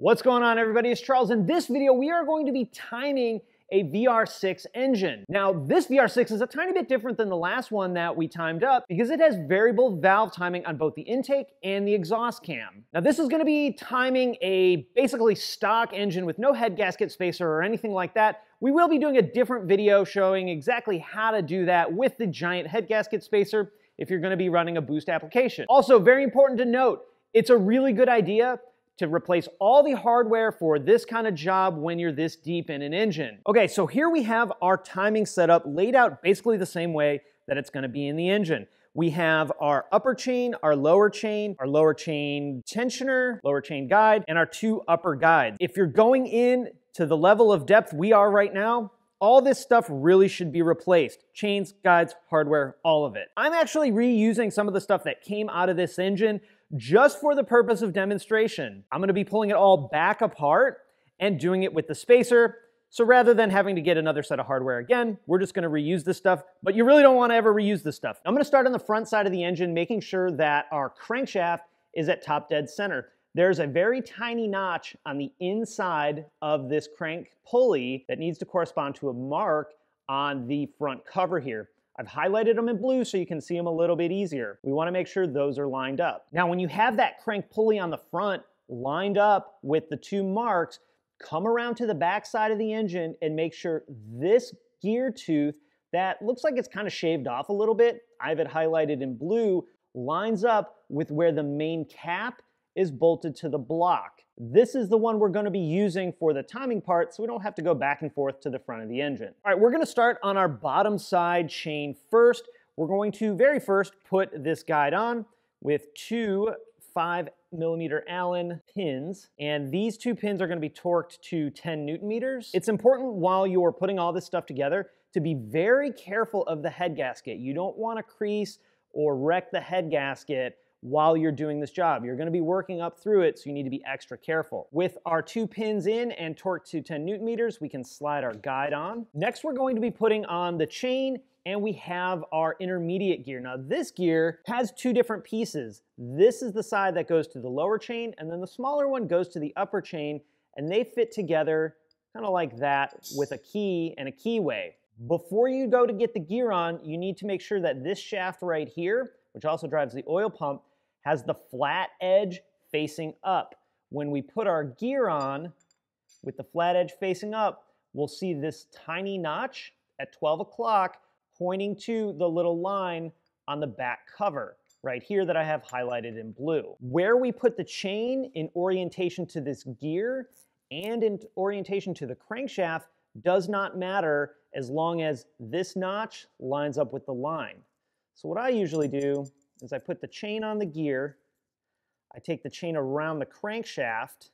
What's going on, everybody? It's Charles. In this video, we are going to be timing a VR6 engine. Now, this VR6 is a tiny bit different than the last one that we timed up because it has variable valve timing on both the intake and the exhaust cam. Now, this is going to be timing a basically stock engine with no head gasket spacer or anything like that. We will be doing a different video showing exactly how to do that with the giant head gasket spacer if you're going to be running a boost application. Also, very important to note, it's a really good idea to replace all the hardware for this kind of job when you're this deep in an engine. Okay, so here we have our timing setup laid out basically the same way that it's going to be in the engine. We have our upper chain, our lower chain tensioner, lower chain guide, and our two upper guides. If you're going in to the level of depth we are right now, all this stuff really should be replaced. Chains, guides, hardware, all of it. I'm actually reusing some of the stuff that came out of this engine just for the purpose of demonstration. I'm gonna be pulling it all back apart and doing it with the spacer. So rather than having to get another set of hardware again, we're just gonna reuse this stuff, but you really don't wanna ever reuse this stuff. I'm gonna start on the front side of the engine, making sure that our crankshaft is at top dead center. There's a very tiny notch on the inside of this crank pulley that needs to correspond to a mark on the front cover here. I've highlighted them in blue so you can see them a little bit easier. We want to make sure those are lined up. Now, when you have that crank pulley on the front lined up with the two marks, come around to the back side of the engine and make sure this gear tooth that looks like it's kind of shaved off a little bit, I have it highlighted in blue, lines up with where the main cap is bolted to the block. This is the one we're going to be using for the timing part, so we don't have to go back and forth to the front of the engine. All right, we're going to start on our bottom side chain first. We're going to very first put this guide on with two 5mm Allen pins, and these two pins are going to be torqued to 10 Newton meters. It's important while you're putting all this stuff together to be very careful of the head gasket. You don't want to crease or wreck the head gasket while you're doing this job. You're going to be working up through it, so you need to be extra careful. With our two pins in and torqued to 10 Newton meters, we can slide our guide on. Next, we're going to be putting on the chain, and we have our intermediate gear. Now, this gear has two different pieces. This is the side that goes to the lower chain, and then the smaller one goes to the upper chain, and they fit together kind of like that with a key and a keyway. Before you go to get the gear on, you need to make sure that this shaft right here, which also drives the oil pump, has the flat edge facing up. When we put our gear on with the flat edge facing up, we'll see this tiny notch at 12 o'clock pointing to the little line on the back cover right here that I have highlighted in blue. Where we put the chain in orientation to this gear and in orientation to the crankshaft does not matter as long as this notch lines up with the line. So what I usually do is I put the chain on the gear, I take the chain around the crankshaft,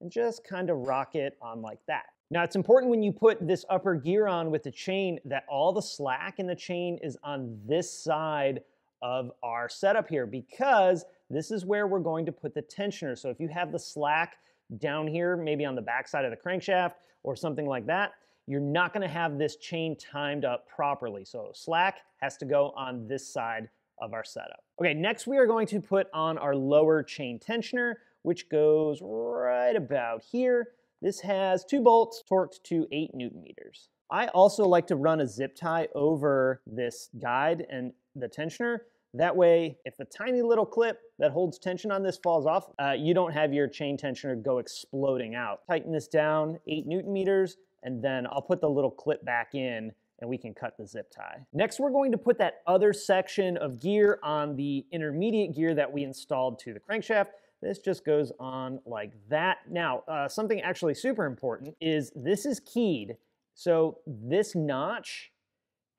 and just kind of rock it on like that. Now, it's important when you put this upper gear on with the chain that all the slack in the chain is on this side of our setup here, because this is where we're going to put the tensioner. So if you have the slack down here, maybe on the back side of the crankshaft or something like that, you're not going to have this chain timed up properly. So slack has to go on this side of our setup. Okay, next we are going to put on our lower chain tensioner, which goes right about here. This has two bolts torqued to 8 Newton meters. I also like to run a zip tie over this guide and the tensioner. That way, if a tiny little clip that holds tension on this falls off, you don't have your chain tensioner go exploding out. Tighten this down 8 Newton meters, and then I'll put the little clip back in and we can cut the zip tie. Next, we're going to put that other section of gear on the intermediate gear that we installed to the crankshaft. This just goes on like that. Now, something actually super important is this is keyed. So this notch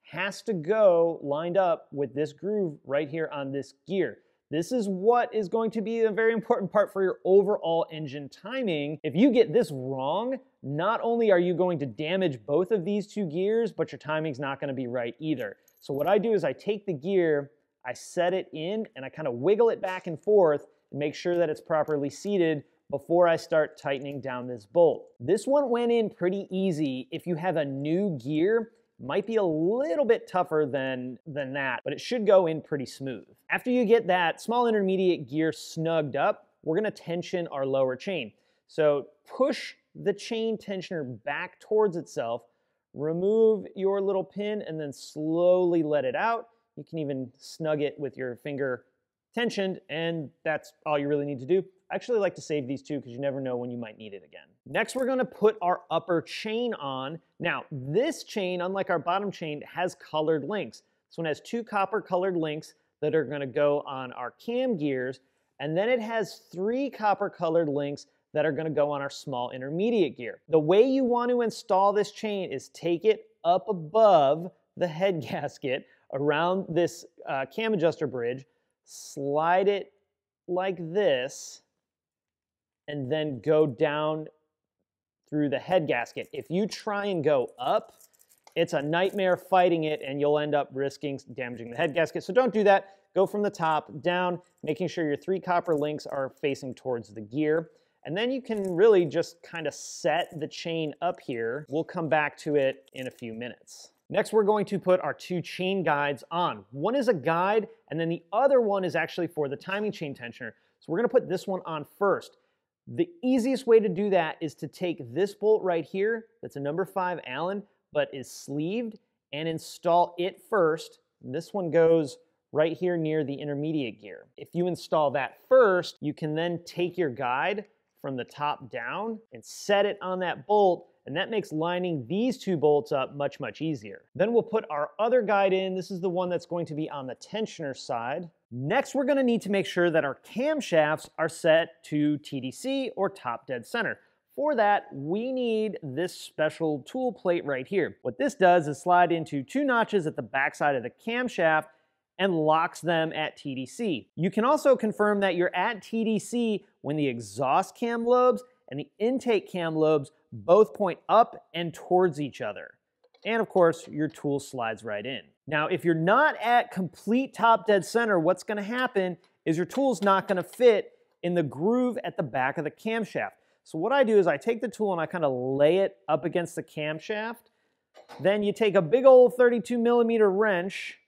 has to go lined up with this groove right here on this gear. This is what is going to be a very important part for your overall engine timing. If you get this wrong, not only are you going to damage both of these two gears, but your timing's not going to be right either. So what I do is I take the gear, I set it in, and I kind of wiggle it back and forth and make sure that it's properly seated before I start tightening down this bolt. This one went in pretty easy. If you have a new gear, might be a little bit tougher than that, but it should go in pretty smooth. After you get that small intermediate gear snugged up, we're gonna tension our lower chain. So push the chain tensioner back towards itself, remove your little pin, and then slowly let it out. You can even snug it with your finger tensioned, and that's all you really need to do. I actually like to save these two because you never know when you might need it again. Next, we're gonna put our upper chain on. Now, this chain, unlike our bottom chain, has colored links. This one has 2 copper colored links that are gonna go on our cam gears, and then it has 3 copper colored links that are gonna go on our small intermediate gear. The way you want to install this chain is take it up above the head gasket around this cam adjuster bridge, slide it like this, and then go down through the head gasket. If you try and go up, it's a nightmare fighting it, and you'll end up risking damaging the head gasket. So don't do that. Go from the top down, making sure your 3 copper links are facing towards the gear. And then you can really just kind of set the chain up here. We'll come back to it in a few minutes. Next, we're going to put our 2 chain guides on. One is a guide, and then the other one is actually for the timing chain tensioner. So we're gonna put this one on first. The easiest way to do that is to take this bolt right here, that's a number 5 Allen, but is sleeved, and install it first. And this one goes right here near the intermediate gear. If you install that first, you can then take your guide from the top down and set it on that bolt, and that makes lining these 2 bolts up much, much easier. Then we'll put our other guide in. This is the one that's going to be on the tensioner side. Next, we're gonna need to make sure that our camshafts are set to TDC or top dead center. For that, we need this special tool plate right here. What this does is slide into 2 notches at the backside of the camshaft and locks them at TDC. You can also confirm that you're at TDC when the exhaust cam lobes and the intake cam lobes both point up and towards each other. And of course, your tool slides right in. Now, if you're not at complete top dead center, what's gonna happen is your tool's not gonna fit in the groove at the back of the camshaft. So what I do is I take the tool and I kind of lay it up against the camshaft. Then you take a big old 32mm wrench.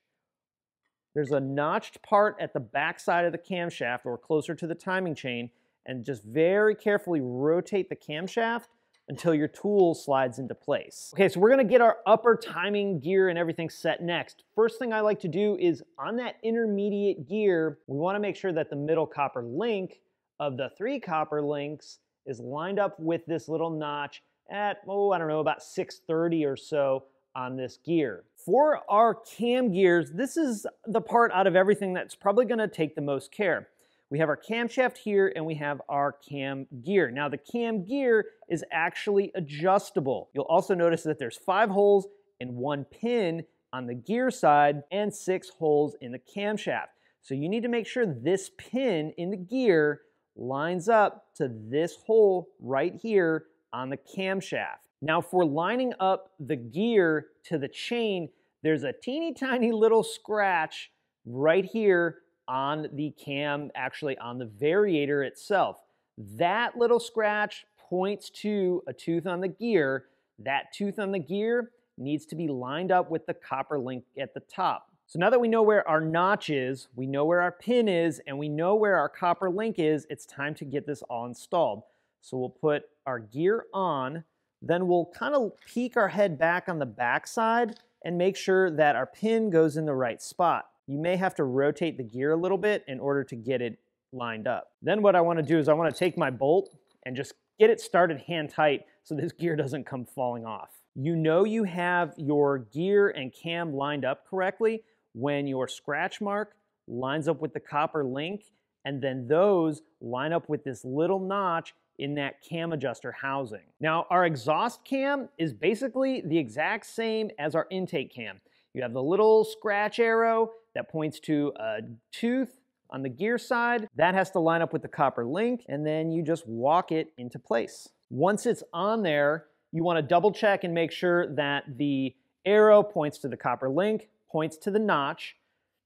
There's a notched part at the back side of the camshaft or closer to the timing chain, and just very carefully rotate the camshaft until your tool slides into place. Okay, so we're gonna get our upper timing gear and everything set next. First thing I like to do is on that intermediate gear, we wanna make sure that the middle copper link of the 3 copper links is lined up with this little notch at, I don't know, about 630 or so on this gear. For our cam gears, this is the part out of everything that's probably gonna take the most care. We have our camshaft here and we have our cam gear. Now the cam gear is actually adjustable. You'll also notice that there's 5 holes and 1 pin on the gear side and 6 holes in the camshaft. So you need to make sure this pin in the gear lines up to this hole right here on the camshaft. Now for lining up the gear to the chain, there's a teeny tiny little scratch right here on the cam, actually on the variator itself. That little scratch points to a tooth on the gear. That tooth on the gear needs to be lined up with the copper link at the top. So now that we know where our notch is, we know where our pin is, and we know where our copper link is, it's time to get this all installed. So we'll put our gear on, then we'll kind of peek our head back on the back side and make sure that our pin goes in the right spot. You may have to rotate the gear a little bit in order to get it lined up. Then what I want to do is I want to take my bolt and just get it started hand tight so this gear doesn't come falling off. You know you have your gear and cam lined up correctly when your scratch mark lines up with the copper link, and then those line up with this little notch in that cam adjuster housing. Now our exhaust cam is basically the exact same as our intake cam. You have the little scratch arrow that points to a tooth on the gear side. That has to line up with the copper link, and then you just walk it into place. Once it's on there, you want to double check and make sure that the arrow points to the copper link, points to the notch.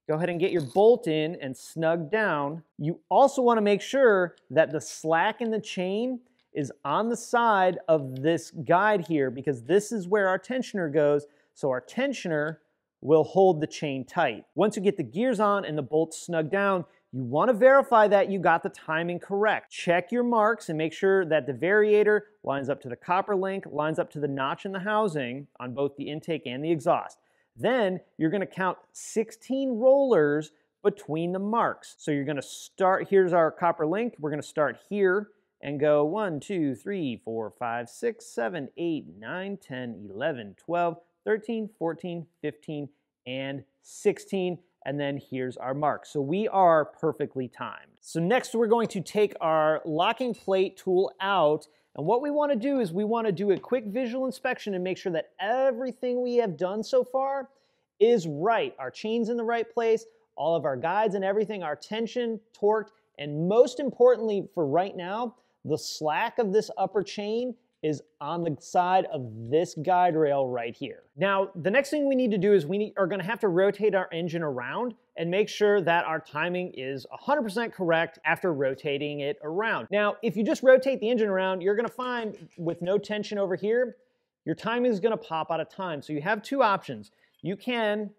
Go ahead and get your bolt in and snug down. You also want to make sure that the slack in the chain is on the side of this guide here, because this is where our tensioner goes. So our tensioner will hold the chain tight. Once you get the gears on and the bolts snug down, you want to verify that you got the timing correct. Check your marks and make sure that the variator lines up to the copper link, lines up to the notch in the housing on both the intake and the exhaust. Then you're going to count 16 rollers between the marks. So you're going to start, here's our copper link, we're going to start here and go 1, 2, 3, 4, 5, 6, 7, 8, 9, 10, 11, 12, 13, 14, 15, and 16. And then here's our mark. So we are perfectly timed. So next we're going to take our locking plate tool out. And what we want to do is we want to do a quick visual inspection and make sure that everything we have done so far is right. Our chain's in the right place, all of our guides and everything, our tension, torqued, and most importantly for right now, the slack of this upper chain is on the side of this guide rail right here. Now, the next thing we need to do is we are gonna have to rotate our engine around and make sure that our timing is 100% correct after rotating it around. Now, if you just rotate the engine around, you're gonna find with no tension over here, your timing is gonna pop out of time. So you have two options. You can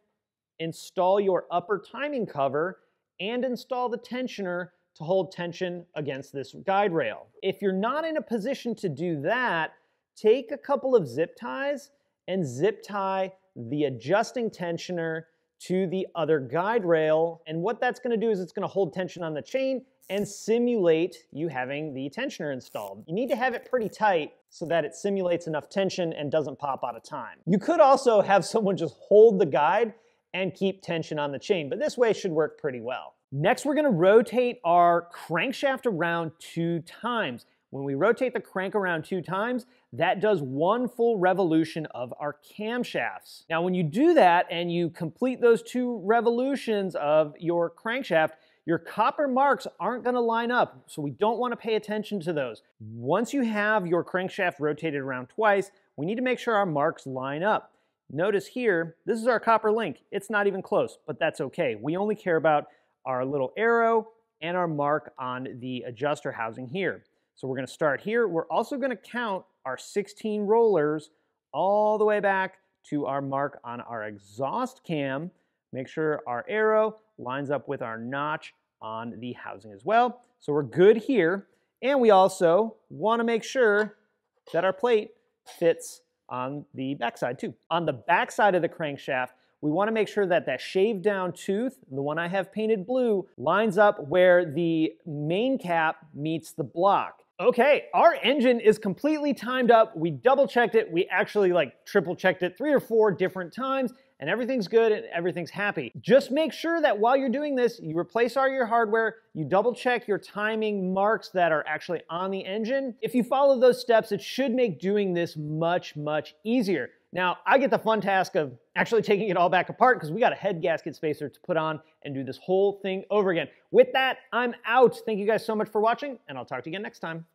install your upper timing cover and install the tensioner to hold tension against this guide rail. If you're not in a position to do that, take a couple of zip ties and zip tie the adjusting tensioner to the other guide rail. And what that's gonna do is it's gonna hold tension on the chain and simulate you having the tensioner installed. You need to have it pretty tight so that it simulates enough tension and doesn't pop out of time. You could also have someone just hold the guide and keep tension on the chain, but this way should work pretty well. Next, we're gonna rotate our crankshaft around 2 times. When we rotate the crank around 2 times, that does 1 full revolution of our camshafts. Now, when you do that and you complete those 2 revolutions of your crankshaft, your copper marks aren't gonna line up, so we don't wanna pay attention to those. Once you have your crankshaft rotated around twice, we need to make sure our marks line up. Notice here, this is our copper link. It's not even close, but that's okay. We only care about our little arrow and our mark on the adjuster housing here. So we're gonna start here. We're also gonna count our 16 rollers all the way back to our mark on our exhaust cam. Make sure our arrow lines up with our notch on the housing as well. So we're good here. And we also wanna make sure that our plate fits on the backside too. On the backside of the crankshaft, we want to make sure that that shaved down tooth, the one I have painted blue, lines up where the main cap meets the block. Okay, our engine is completely timed up. We double checked it. We actually triple checked it 3 or 4 different times, and everything's good and everything's happy. Just make sure that while you're doing this, you replace all your hardware, you double check your timing marks that are actually on the engine. If you follow those steps, it should make doing this much, much easier. Now, I get the fun task of actually taking it all back apart because we got a head gasket spacer to put on and do this whole thing over again. With that, I'm out. Thank you guys so much for watching, and I'll talk to you again next time.